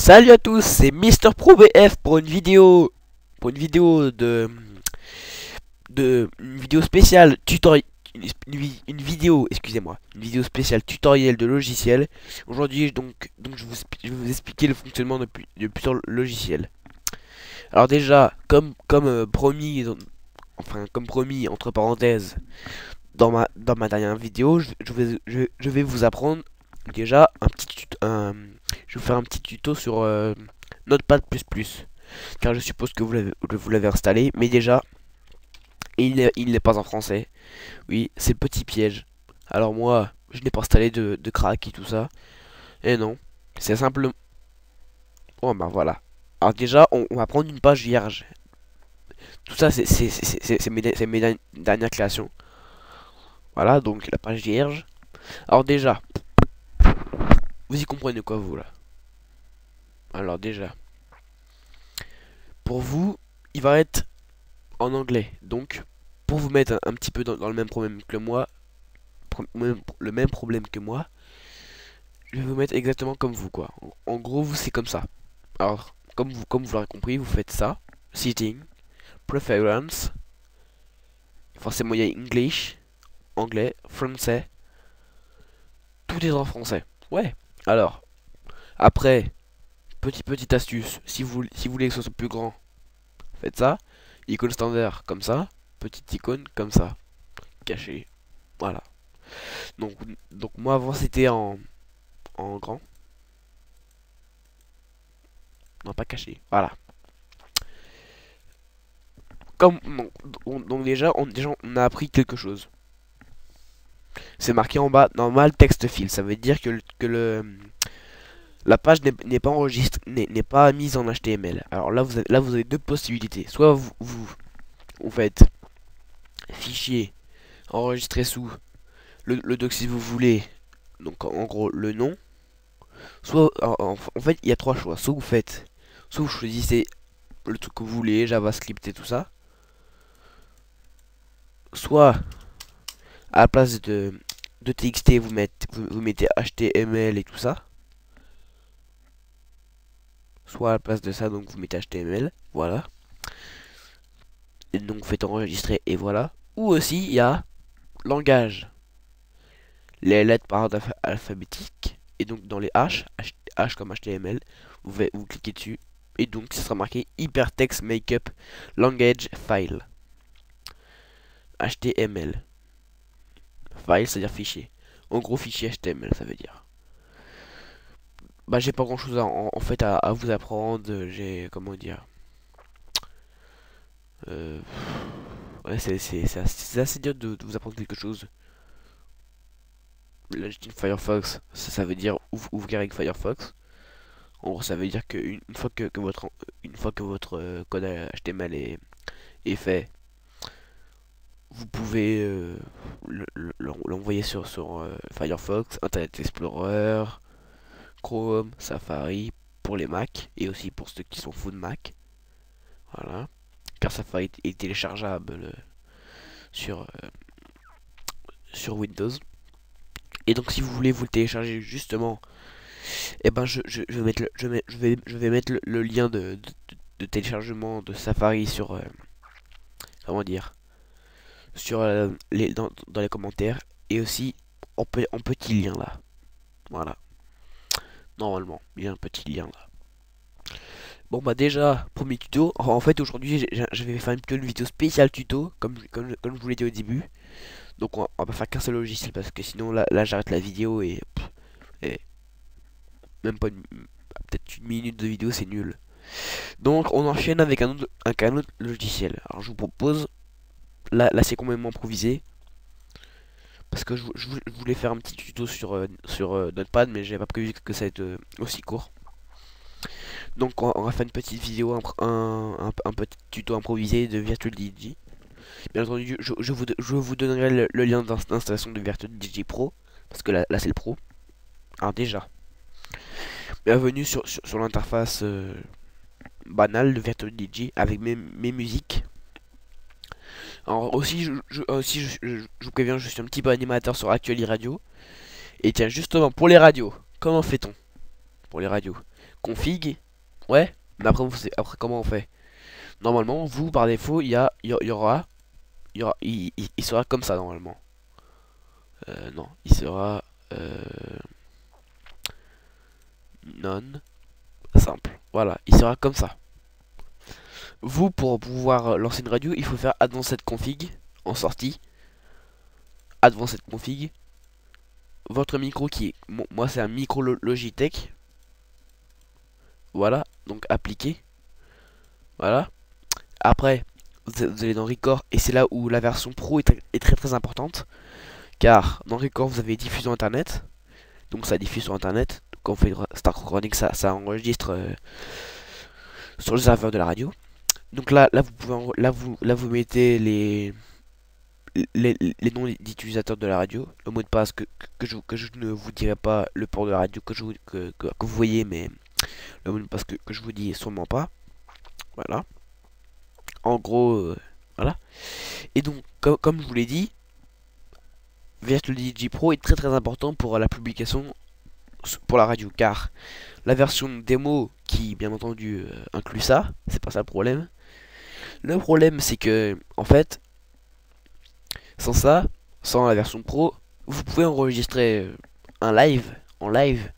Salut à tous, c'est Mister Pro BF pour une vidéo spéciale tutoriel, une vidéo spéciale tutoriel de logiciel. Aujourd'hui je vais vous expliquer le fonctionnement de plusieurs logiciels. Alors déjà, promis, comme promis entre parenthèses dans ma dernière vidéo, je vais vous apprendre déjà je vais vous faire un petit tuto sur Notepad++, car je suppose que vous l'avez installé, mais déjà il n'est pas en français. Oui, c'est le petit piège. Alors moi, je n'ai pas installé de crack et tout ça, et non, c'est simple. Oh bah voilà. Alors déjà, on va prendre une page vierge. Tout ça, c'est mes dernières créations. Voilà, donc la page vierge. Alors déjà, vous y comprenez quoi vous là? Alors déjà, pour vous, il va être en anglais. Donc, pour vous mettre un petit peu dans le même problème que moi, le même problème que moi, je vais vous mettre exactement comme vous quoi. En gros, vous c'est comme ça. Alors, comme vous l'aurez compris, vous faites ça. Setting, Preference, forcément il y a English, anglais, français, tout est en français. Ouais. Alors, après, petite astuce, si vous voulez que ce soit plus grand, faites ça. Icône standard comme ça, petite icône comme ça, caché. Voilà. Donc, donc moi avant c'était en grand. Non, pas caché. Voilà. Comme donc déjà on a appris quelque chose. C'est marqué en bas normal text field. Ça veut dire que la page n'est pas enregistrée, n'est pas mise en HTML. Alors là vous avez deux possibilités. Soit vous faites fichier enregistré sous le doc si vous voulez. Donc en gros le nom. Soit en fait il y a trois choix. Soit vous choisissez le truc que vous voulez, JavaScript et tout ça. Soit à la place de TXT vous mettez HTML et tout ça. Soit à la place de ça donc vous mettez HTML, voilà. Et donc vous faites enregistrer et voilà. Ou aussi il y a langage, les lettres par ordre alphabétique, et donc dans les H comme HTML, vous cliquez dessus et donc ça sera marqué Hypertext Markup Language File. HTML file, c'est-à-dire fichier. En gros, fichier HTML, ça veut dire. Bah, j'ai pas grand-chose en fait à vous apprendre. J'ai, comment dire, euh, ouais, c'est assez dur de vous apprendre quelque chose. Login Firefox, ça veut dire ouvrir avec Firefox. En gros, ça veut dire qu'une fois une fois que votre code HTML est fait, vous pouvez l'envoyer sur Firefox, Internet Explorer, Chrome, Safari pour les Mac et aussi pour ceux qui sont full Mac. Voilà. Car Safari est téléchargeable sur Windows. Et donc si vous voulez vous le télécharger justement, et ben je vais mettre je vais mettre le lien de téléchargement de Safari sur comment dire, sur dans les commentaires et aussi en petit lien là. Voilà. Normalement, il y a un petit lien là. Bon bah déjà, premier tuto. En fait aujourd'hui je vais faire une vidéo spéciale tuto, comme je vous l'ai dit au début. Donc on va pas faire qu'un seul logiciel parce que sinon là j'arrête la vidéo et même pas peut-être une minute de vidéo, c'est nul. Donc on enchaîne avec un autre logiciel. Alors je vous propose, là c'est complètement improvisé. Parce que je voulais faire un petit tuto sur Notepad, mais j'avais pas prévu que ça allait être aussi court. Donc on va faire une petite vidéo, un petit tuto improvisé de VirtualDJ. Bien entendu, je vous donnerai le lien d'installation de VirtualDJ Pro, parce que là c'est le Pro. Alors déjà, bienvenue sur l'interface banale de VirtualDJ avec mes musiques. Alors aussi, je vous préviens, je suis un petit peu animateur sur Actuali Radio. Et tiens, justement, pour les radios, comment fait-on pour les radios? config, ouais, mais après, après comment on fait? Normalement, vous, par défaut, il sera comme ça, normalement. Non, il sera non simple. Voilà, il sera comme ça. Vous, pour pouvoir lancer une radio, il faut faire advanced config en sortie. Advanced config. Votre micro qui est, moi c'est un micro Logitech. Voilà, donc appliqué. Voilà. Après, vous allez dans Record et c'est là où la version pro est très très importante. Car dans Record, vous avez diffusion internet. Donc ça diffuse sur internet. Quand on fait Start Recording, ça enregistre sur le serveur de la radio. Donc là vous pouvez, là vous mettez les noms d'utilisateurs de la radio, le mot de passe que je ne vous dirai pas, le port de la radio que vous voyez, mais le mot de passe que je vous dis sûrement pas. Voilà. En gros, voilà. Et donc, comme je vous l'ai dit, Virtual DJ Pro est très très important pour la publication pour la radio, car la version démo qui bien entendu inclut ça, c'est pas ça le problème. Le problème c'est que en fait, sans ça, sans la version pro, vous pouvez enregistrer un live en live,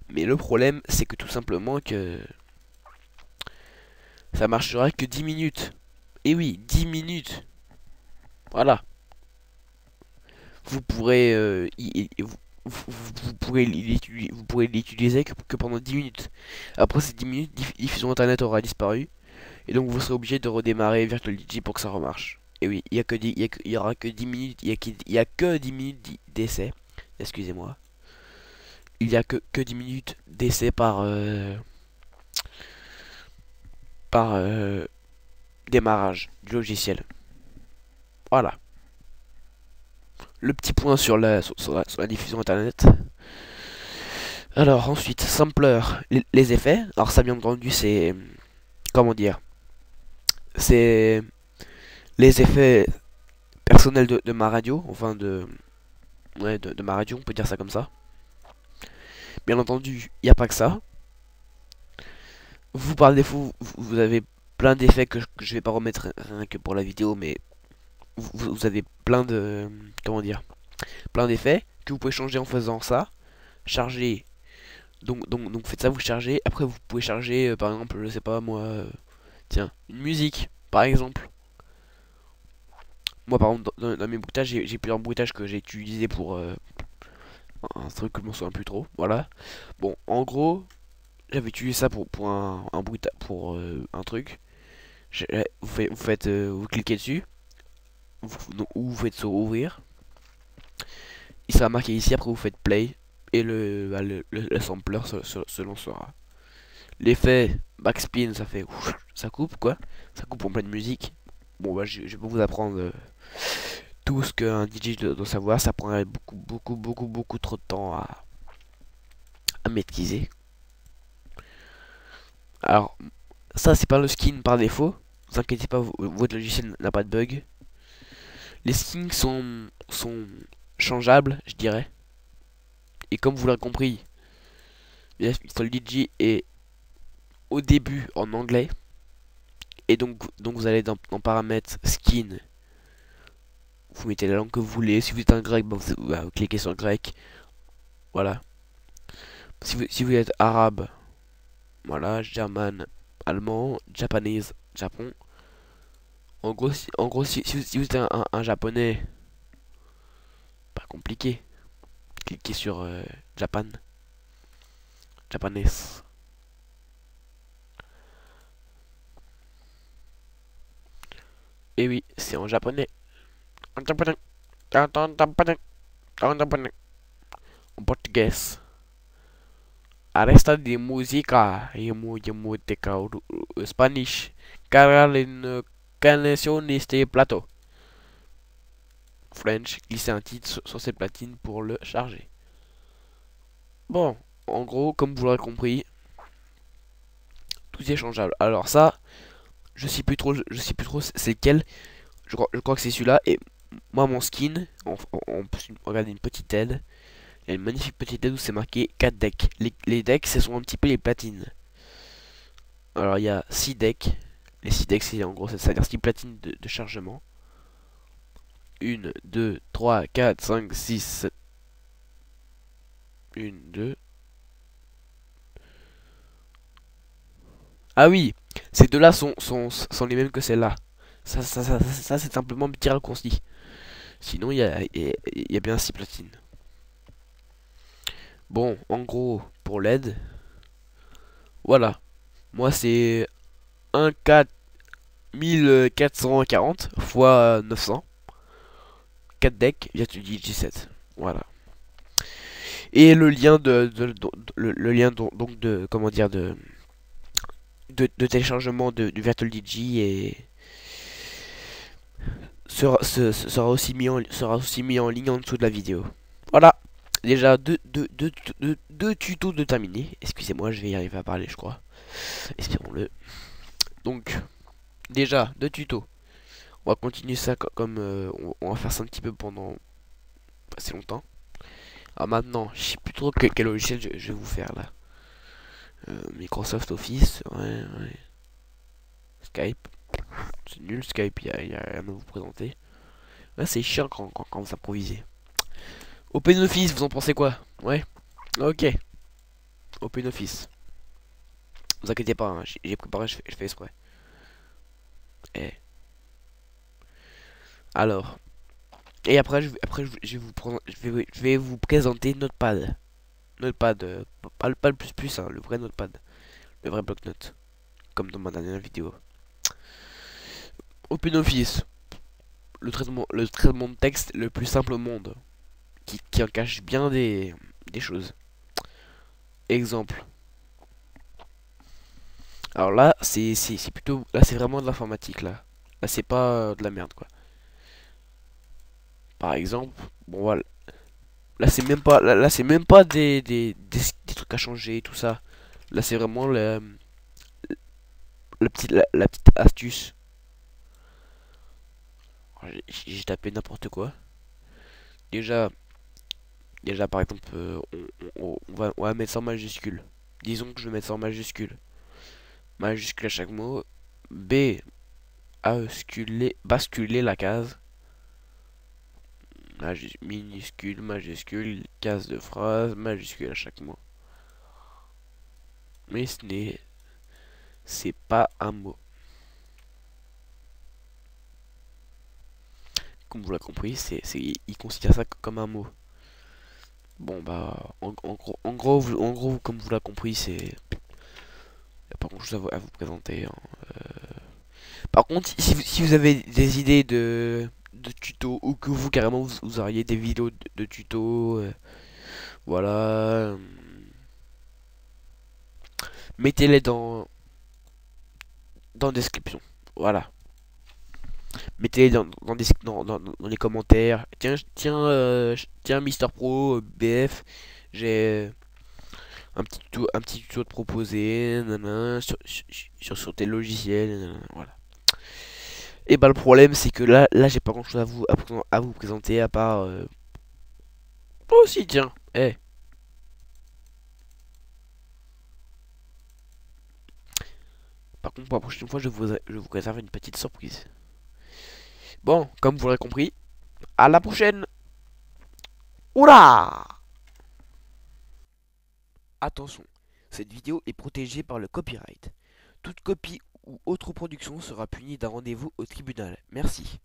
mais le problème c'est que tout simplement que ça marchera que 10 minutes. Et oui, 10 minutes. Voilà. Vous pourrez vous pourrez l'utiliser que pendant 10 minutes. Après ces 10 minutes, diffusion internet aura disparu. Et donc vous serez obligé de redémarrer Virtual DJ pour que ça remarche. Et oui, il y aura que 10 minutes, il y a que 10 minutes d'essai. Excusez-moi. Il y a que 10 minutes d'essai par démarrage du logiciel. Voilà. Le petit point sur la diffusion internet. Alors ensuite, sampler, les effets. Alors ça bien entendu c'est, comment dire, c'est les effets personnels de ma radio, enfin de ma radio, on peut dire ça comme ça. Bien entendu, il n'y a pas que ça. Vous par défaut, vous avez plein d'effets que je vais pas remettre rien que pour la vidéo, mais vous avez plein de, comment dire, plein d'effets que vous pouvez changer en faisant ça. Charger, donc faites ça, vous chargez. Après vous pouvez charger, par exemple, je sais pas moi, tiens, une musique, par exemple. Moi par exemple dans mes bruitages, j'ai plusieurs bruitages que j'ai utilisé pour un truc que je m'en souviens plus trop. Voilà. Bon, en gros, j'avais utilisé ça pour un bruitage, pour un truc. Vous cliquez dessus, ou vous faites sur ouvrir. Il sera marqué ici, après vous faites play et le sampler se lancera. L'effet backspin, ça fait ça coupe quoi, ça coupe en pleine musique. Bon bah je vais vous apprendre tout ce qu'un DJ doit savoir, ça prendrait beaucoup trop de temps à maîtriser. Alors ça c'est pas le skin par défaut, vous inquiétez pas, votre logiciel n'a pas de bug. Les skins sont changeables, je dirais. Et comme vous l'avez compris, le DJ est au début en anglais. Et donc vous allez dans paramètres skin. Vous mettez la langue que vous voulez. Si vous êtes un grec, bah, vous cliquez sur grec. Voilà. Si vous êtes arabe, voilà, german, allemand, japanese, Japon. En gros, si vous êtes un japonais, pas compliqué. Cliquez sur Japan. Japanese. Et oui, c'est en japonais. En japonais. En japonais. En japonais. En portugais. Arresta de música y música Spanish. Carga une canción este plateau. French, glisser un titre sur cette platine pour le charger. Bon, en gros, comme vous l'aurez compris, tout est changeable. Alors ça, je sais plus trop c'est lequel. Je crois que c'est celui-là. Et moi, mon skin, regardez une petite aide. Il y a une magnifique petite LED où c'est marqué 4 decks. Les decks, ce sont un petit peu les platines. Alors il y a 6 decks. Les 6 decks, c'est en gros, c'est-à-dire 6 platines de chargement. 1, 2, 3, 4, 5, 6, 7. 1, 2. Ah oui, ces deux-là sont les mêmes que celles-là. Ça c'est simplement un petit raccourci. Sinon, il y a bien 6 platines. Bon, en gros, pour l'aide, voilà. Moi, c'est 1440 fois 900. 4 decks, virtual G7. Voilà. Et le lien le lien donc de comment dire de téléchargement du Virtual DJ sera aussi mis en ligne en dessous de la vidéo. Voilà. Déjà deux tutos de terminés. Excusez-moi, je vais y arriver à parler, je crois. Espérons-le. Donc, déjà, deux tutos. On va continuer ça comme on va faire ça un petit peu pendant pas assez longtemps. Alors maintenant, je sais plus trop quel logiciel je vais vous faire là. Microsoft Office, ouais. Skype, c'est nul Skype, y a rien à vous présenter. Ouais, c'est chiant quand vous improvisez. OpenOffice, vous en pensez quoi? Ouais, ok. OpenOffice. Vous inquiétez pas, hein, j'ai préparé, je fais exprès. Eh. Alors, et après, je vais vous prendre, je vais vous présenter Notepad. Notepad, pas le plus, hein, le vrai Notepad, le vrai bloc-notes, comme dans ma dernière vidéo. OpenOffice, le traitement de texte le plus simple au monde, qui en cache bien des choses. Exemple. Alors là, c'est plutôt, là c'est vraiment de l'informatique là. Là c'est pas de la merde quoi. Par exemple, bon voilà. Là c'est même pas des trucs à changer et tout ça. Là c'est vraiment la petite astuce. J'ai tapé n'importe quoi. Déjà, déjà par exemple, on va mettre ça en majuscule. Disons que je vais mettre ça en majuscule. Majuscule à chaque mot. B, basculer la case. Minuscule, majuscule, case de phrase, majuscule à chaque mot. Mais c'est pas un mot. Comme vous l'avez compris, il considère ça comme un mot. Bon bah, en gros, comme vous l'avez compris, c'est y a pas grand chose à vous présenter, hein. Par contre, si vous avez des idées de tutos ou que vous carrément vous auriez des vidéos de tutos, voilà, mettez-les dans la description. Voilà. Mettez-les dans les commentaires. Tiens, Mister Pro, BF, j'ai un petit tuto à te proposer, nanana, sur tes logiciels, nanana, voilà. Et bah le problème c'est que là j'ai pas grand chose à vous présenter à part oh si tiens, par contre pour la prochaine fois je vous réserve une petite surprise. Bon, comme vous l'aurez compris, à la prochaine. Oula! Attention, cette vidéo est protégée par le copyright. Toute copie ou autre production sera punie d'un rendez-vous au tribunal. Merci.